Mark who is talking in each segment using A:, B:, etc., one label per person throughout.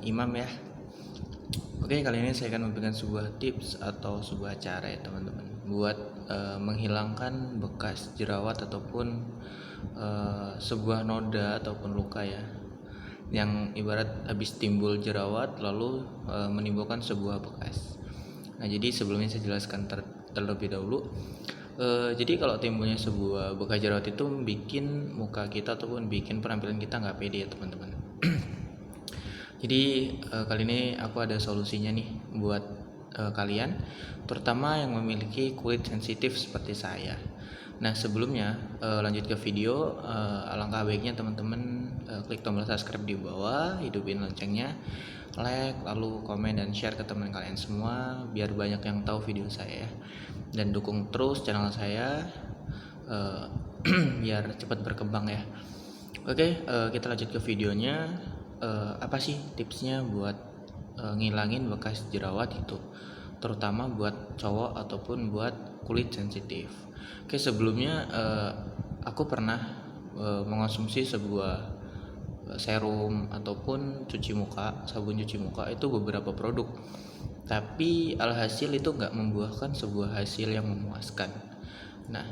A: Imam ya. Oke, kali ini saya akan memberikan sebuah tips atau sebuah cara ya teman-teman buat menghilangkan bekas jerawat ataupun sebuah noda ataupun luka ya, yang ibarat habis timbul jerawat lalu menimbulkan sebuah bekas. Nah, jadi sebelumnya saya jelaskan terlebih dahulu. Jadi kalau timbulnya sebuah bekas jerawat itu bikin muka kita ataupun bikin penampilan kita nggak pede ya teman-teman. Jadi kali ini aku ada solusinya nih buat kalian, terutama yang memiliki kulit sensitif seperti saya. Nah, sebelumnya lanjut ke video, alangkah baiknya teman-teman klik tombol subscribe di bawah, hidupin loncengnya, like, lalu komen dan share ke teman kalian semua biar banyak yang tahu video saya, dan dukung terus channel saya biar cepat berkembang ya. Oke, kita lanjut ke videonya. Apa sih tipsnya buat ngilangin bekas jerawat itu, terutama buat cowok ataupun buat kulit sensitif. Oke, sebelumnya aku pernah mengonsumsi sebuah serum ataupun sabun cuci muka itu beberapa produk, tapi alhasil itu nggak membuahkan sebuah hasil yang memuaskan. Nah,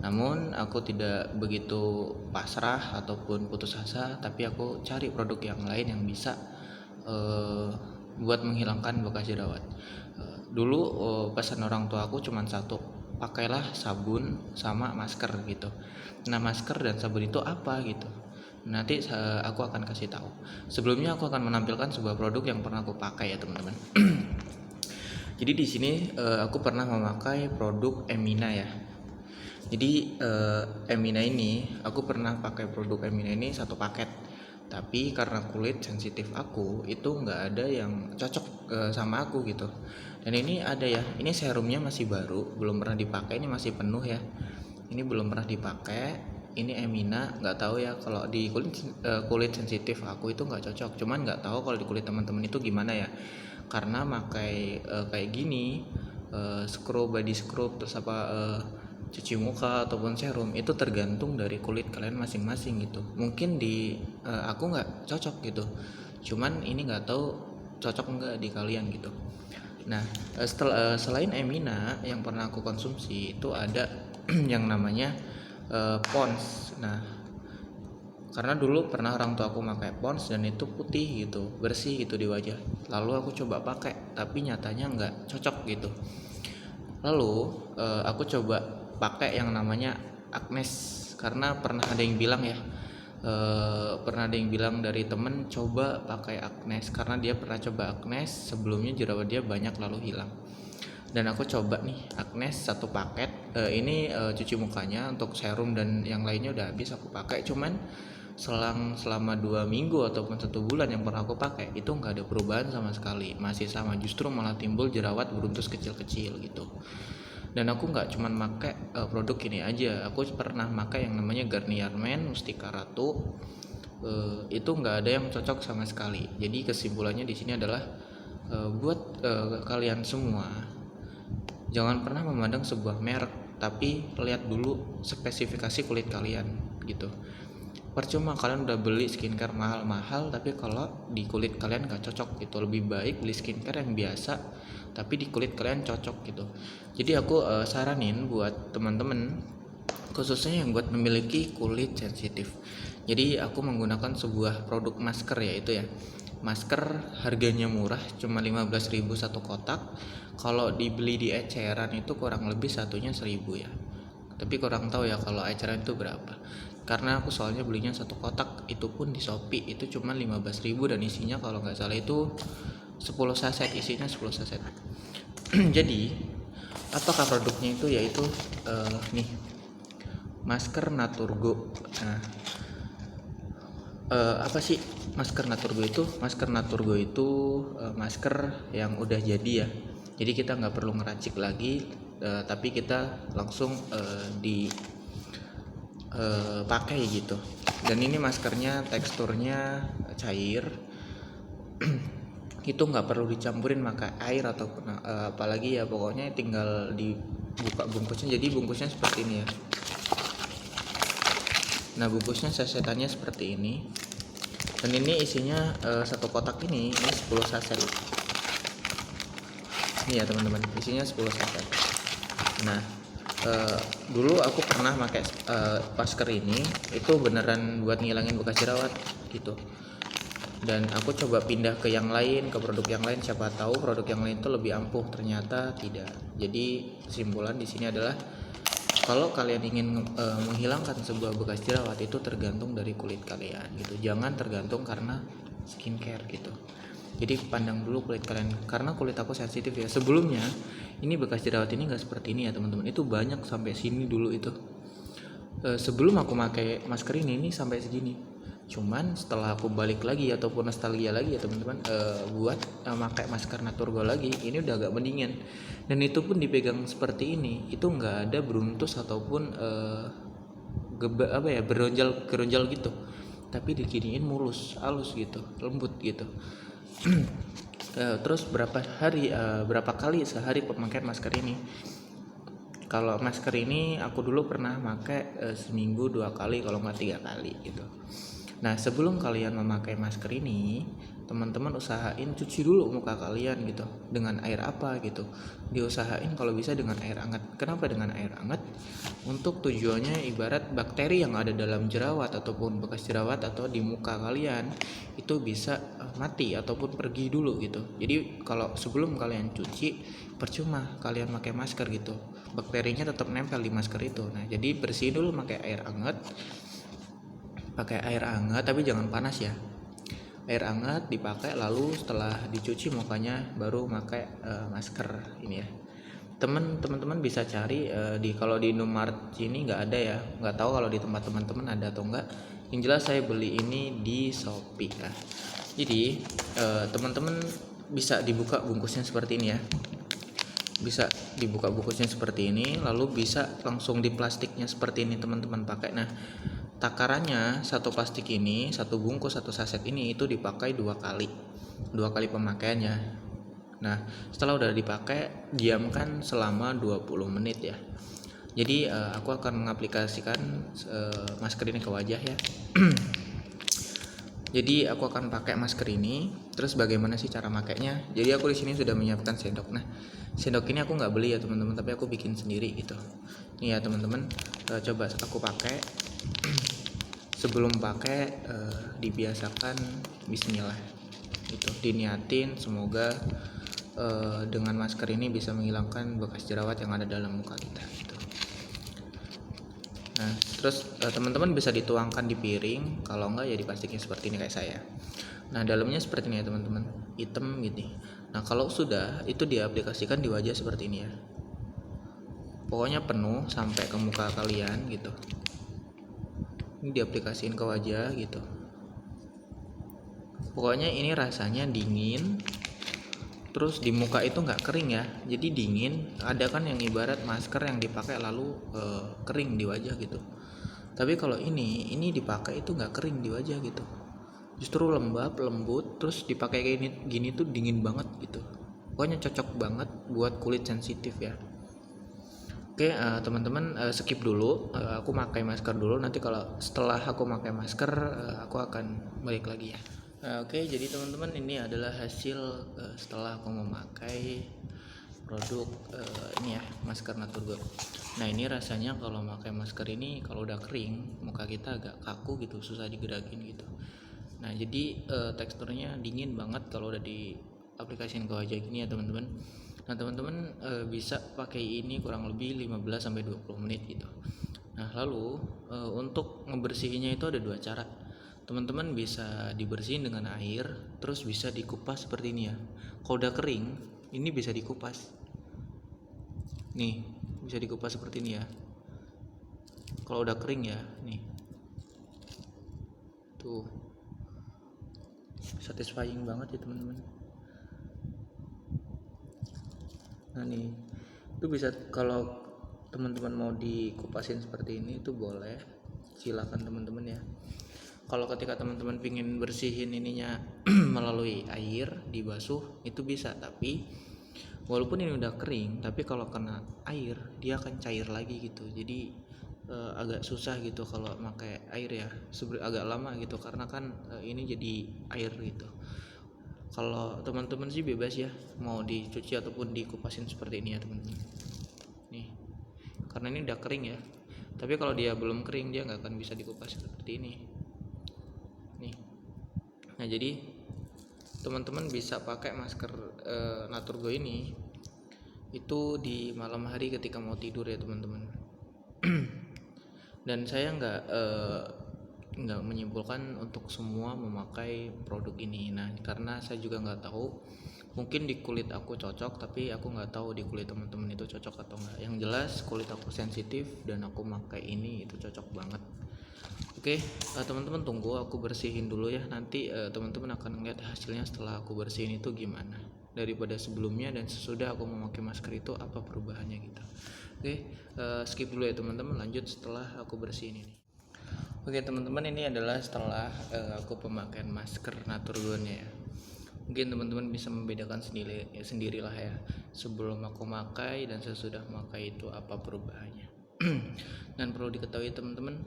A: namun aku tidak begitu pasrah ataupun putus asa, tapi aku cari produk yang lain yang bisa buat menghilangkan bekas jerawat. Dulu pesan orang tua aku cuma satu, pakailah sabun sama masker gitu. Nah, masker dan sabun itu apa gitu? Nanti aku akan kasih tahu. Sebelumnya aku akan menampilkan sebuah produk yang pernah aku pakai ya teman-teman. Jadi di sini aku pernah memakai produk Emina ya. Jadi Emina ini aku pernah pakai produk Emina ini satu paket, tapi karena kulit sensitif aku itu nggak ada yang cocok sama aku gitu. Dan ini ada ya, ini serumnya masih baru, belum pernah dipakai, ini masih penuh ya. Ini belum pernah dipakai. Ini Emina, nggak tahu ya kalau di kulit sensitif aku itu nggak cocok. Cuman nggak tahu kalau di kulit teman-teman itu gimana ya. Karena pakai kayak gini, body scrub terus cuci muka ataupun serum itu tergantung dari kulit kalian masing-masing gitu. Mungkin di aku nggak cocok gitu, cuman ini nggak tahu cocok nggak di kalian gitu. Nah, selain Emina yang pernah aku konsumsi itu ada yang namanya Pond's. Nah, karena dulu pernah orang tua aku pakai Pond's dan itu putih gitu, bersih gitu di wajah. Lalu aku coba pakai, tapi nyatanya nggak cocok gitu. Lalu aku coba pakai yang namanya Agnes, karena pernah ada yang bilang ya, dari temen coba pakai Agnes karena dia pernah coba Agnes sebelumnya, jerawat dia banyak lalu hilang. Dan aku coba nih Agnes satu paket. Ini cuci mukanya, untuk serum dan yang lainnya udah habis aku pakai. Cuman selama 2 minggu ataupun 1 bulan yang pernah aku pakai itu nggak ada perubahan sama sekali, masih sama, justru malah timbul jerawat beruntus kecil-kecil gitu. Dan aku nggak cuman pakai produk ini aja, aku pernah pakai yang namanya Garnier Men Mustika Ratu. Itu nggak ada yang cocok sama sekali. Jadi kesimpulannya di sini adalah buat kalian semua, jangan pernah memandang sebuah merek, tapi lihat dulu spesifikasi kulit kalian gitu. Percuma kalian udah beli skincare mahal-mahal tapi kalau di kulit kalian gak cocok gitu. Lebih baik beli skincare yang biasa tapi di kulit kalian cocok gitu. Jadi aku saranin buat teman-teman, khususnya yang buat memiliki kulit sensitif. Jadi aku menggunakan sebuah produk masker, yaitu ya masker harganya murah, cuma 15.000 satu kotak. Kalau dibeli di eceran itu kurang lebih satunya 1.000 ya. Tapi kurang tahu ya kalau eceran itu berapa, karena aku soalnya belinya satu kotak, itu pun di Shopee itu cuma 15.000 dan isinya kalau nggak salah itu 10 saset, isinya 10 saset. Jadi apakah produknya itu, yaitu nih masker Naturgo. Nah, apa sih masker Naturgo itu? Masker Naturgo itu masker yang udah jadi ya, jadi kita nggak perlu ngeracik lagi, tapi kita langsung pakai gitu. Dan ini maskernya teksturnya cair. Itu nggak perlu dicampurin pakai air ataupun apalagi ya, pokoknya tinggal dibuka bungkusnya. Jadi bungkusnya seperti ini ya. Nah, bungkusnya sasetannya seperti ini. Dan ini isinya satu kotak ini 10 saset. Ini ya teman-teman, isinya 10 saset. Nah, dulu aku pernah pakai masker ini, itu beneran buat ngilangin bekas jerawat gitu. Dan aku coba pindah ke yang lain, ke produk yang lain, siapa tahu produk yang lain itu lebih ampuh, ternyata tidak. Jadi kesimpulan di sini adalah kalau kalian ingin menghilangkan sebuah bekas jerawat itu tergantung dari kulit kalian gitu. Jangan tergantung karena skincare gitu. Jadi pandang dulu kulit kalian, karena kulit aku sensitif ya. Sebelumnya ini bekas jerawat ini nggak seperti ini ya teman-teman. Itu banyak sampai sini dulu itu. Sebelum aku pakai masker ini sampai segini. Cuman setelah aku balik lagi ataupun nostalgia lagi ya teman-teman, buat pakai masker Naturgo lagi, ini udah agak mendingan. Dan itu pun dipegang seperti ini, itu nggak ada beruntus ataupun geronjal gitu. Tapi diginiin mulus, halus gitu, lembut gitu. Terus berapa kali sehari pemakaian masker ini? Kalau masker ini aku dulu pernah pakai seminggu 2 kali, kalau nggak 3 kali gitu. Nah, sebelum kalian memakai masker ini, teman-teman usahain cuci dulu muka kalian gitu. Dengan air apa gitu. Diusahain kalau bisa dengan air hangat. Kenapa dengan air hangat? Untuk tujuannya ibarat bakteri yang ada dalam jerawat ataupun bekas jerawat atau di muka kalian itu bisa mati ataupun pergi dulu gitu. Jadi kalau sebelum kalian cuci, percuma kalian pakai masker gitu. Bakterinya tetap nempel di masker itu. Nah, jadi bersihin dulu pakai air hangat. Pakai air hangat tapi jangan panas ya. Air hangat dipakai, lalu setelah dicuci mukanya baru pakai masker ini ya. Teman-teman bisa cari kalau di Indomaret sini nggak ada ya, nggak tahu kalau di tempat teman-teman ada atau enggak. Yang jelas saya beli ini di Shopee ya. Jadi teman-teman bisa dibuka bungkusnya seperti ini ya. Bisa dibuka bungkusnya seperti ini, lalu bisa langsung di plastiknya seperti ini teman-teman pakai. Nah, takarannya satu plastik ini, satu bungkus, satu saset ini itu dipakai 2 kali pemakaiannya. Nah, setelah udah dipakai, diamkan selama 20 menit ya. Jadi aku akan mengaplikasikan masker ini ke wajah ya. Jadi aku akan pakai masker ini. Terus bagaimana sih cara makainya? Jadi aku di sini sudah menyiapkan sendok. Nah, sendok ini aku nggak beli ya teman-teman, tapi aku bikin sendiri gitu. Nih ya teman-teman, coba aku pakai. Sebelum pakai dibiasakan Bismillah. Itu diniatin semoga dengan masker ini bisa menghilangkan bekas jerawat yang ada dalam muka kita. Gitu. Nah, terus teman-teman bisa dituangkan di piring, kalau enggak ya di plastiknya seperti ini kayak saya. Nah, dalamnya seperti ini ya teman-teman, hitam gitu. Nah, kalau sudah itu diaplikasikan di wajah seperti ini ya. Pokoknya penuh sampai ke muka kalian gitu. Ini diaplikasiin ke wajah gitu. Pokoknya ini rasanya dingin. Terus di muka itu nggak kering ya, jadi dingin. Ada kan yang ibarat masker yang dipakai lalu kering di wajah gitu. Tapi kalau ini dipakai itu nggak kering di wajah gitu, justru lembut. Terus dipakai kayak gini tuh dingin banget gitu. Pokoknya cocok banget buat kulit sensitif ya. Oke teman-teman, skip dulu. Aku pakai masker dulu. Nanti kalau setelah aku pakai masker, aku akan balik lagi ya. Oke, jadi teman-teman ini adalah hasil setelah aku memakai produk ini ya, masker Naturgo. Nah, ini rasanya kalau pakai masker ini kalau udah kering, muka kita agak kaku gitu, susah digerakin gitu. Nah, jadi teksturnya dingin banget kalau udah diaplikasikan ke wajah gini ya teman-teman. Nah, teman-teman bisa pakai ini kurang lebih 15 sampai 20 menit gitu. Nah, lalu untuk ngebersihinnya itu ada 2 cara. Teman-teman bisa dibersihin dengan air, terus bisa dikupas seperti ini ya. Kalau udah kering, ini bisa dikupas. Nih, bisa dikupas seperti ini ya. Kalau udah kering ya, nih. Tuh. Satisfying banget ya, teman-teman. Nah, nih. Itu bisa kalau teman-teman mau dikupasin seperti ini itu boleh. Silakan teman-teman ya. Kalau ketika teman-teman pingin bersihin ininya melalui air dibasuh itu bisa, tapi walaupun ini udah kering, tapi kalau kena air dia akan cair lagi gitu. Jadi agak susah gitu kalau pakai air ya, agak lama gitu karena kan ini jadi air gitu. Kalau teman-teman sih bebas ya, mau dicuci ataupun dikupasin seperti ini ya teman-teman. Nih, karena ini udah kering ya. Tapi kalau dia belum kering dia nggak akan bisa dikupas seperti ini. Nih. Nah jadi teman-teman bisa pakai masker Naturgo ini itu di malam hari ketika mau tidur ya teman-teman. Dan saya nggak menyimpulkan untuk semua memakai produk ini. Nah karena saya juga nggak tahu, mungkin di kulit aku cocok tapi aku nggak tahu di kulit teman-teman itu cocok atau enggak. Yang jelas kulit aku sensitif dan aku pakai ini itu cocok banget. Oke, teman-teman tunggu aku bersihin dulu ya. Nanti teman-teman akan lihat hasilnya setelah aku bersihin itu gimana daripada sebelumnya dan sesudah aku memakai masker itu apa perubahannya gitu. Oke, skip dulu ya teman-teman, lanjut setelah aku bersihin ini. Oke teman-teman, ini adalah setelah aku pemakaian masker Naturgon ya. Mungkin teman-teman bisa membedakan sendirilah ya, sebelum aku pakai dan sesudah memakai itu apa perubahannya. Dan perlu diketahui teman-teman,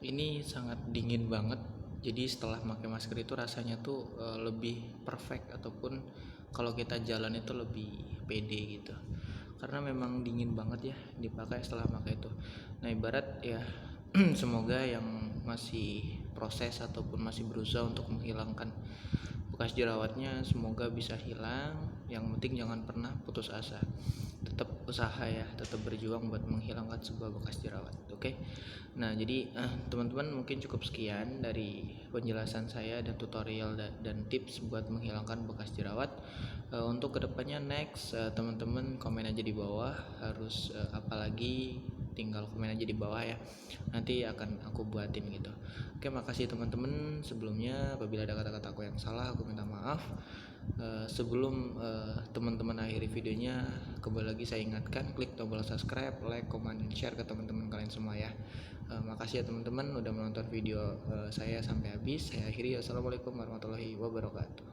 A: ini sangat dingin banget. Jadi setelah pakai masker itu rasanya tuh lebih perfect, ataupun kalau kita jalan itu lebih pede gitu. Karena memang dingin banget ya dipakai setelah pakai itu. Nah ibarat ya semoga yang masih proses ataupun masih berusaha untuk menghilangkan bekas jerawatnya semoga bisa hilang. Yang penting jangan pernah putus asa, tetap usaha ya, tetap berjuang buat menghilangkan sebuah bekas jerawat. Oke. Nah jadi teman-teman mungkin cukup sekian dari penjelasan saya dan tutorial dan tips buat menghilangkan bekas jerawat. Untuk kedepannya next teman-teman komen aja di bawah harus apalagi, tinggal komen aja di bawah ya, nanti akan aku buatin gitu. Oke, makasih teman-teman. Sebelumnya apabila ada kata-kata aku yang salah aku minta maaf. Sebelum teman-teman akhiri videonya, kembali lagi saya ingatkan klik tombol subscribe, like, comment, dan share ke teman-teman kalian semua ya. Makasih ya teman-teman udah menonton video saya sampai habis. Saya akhiri. Assalamualaikum warahmatullahi wabarakatuh.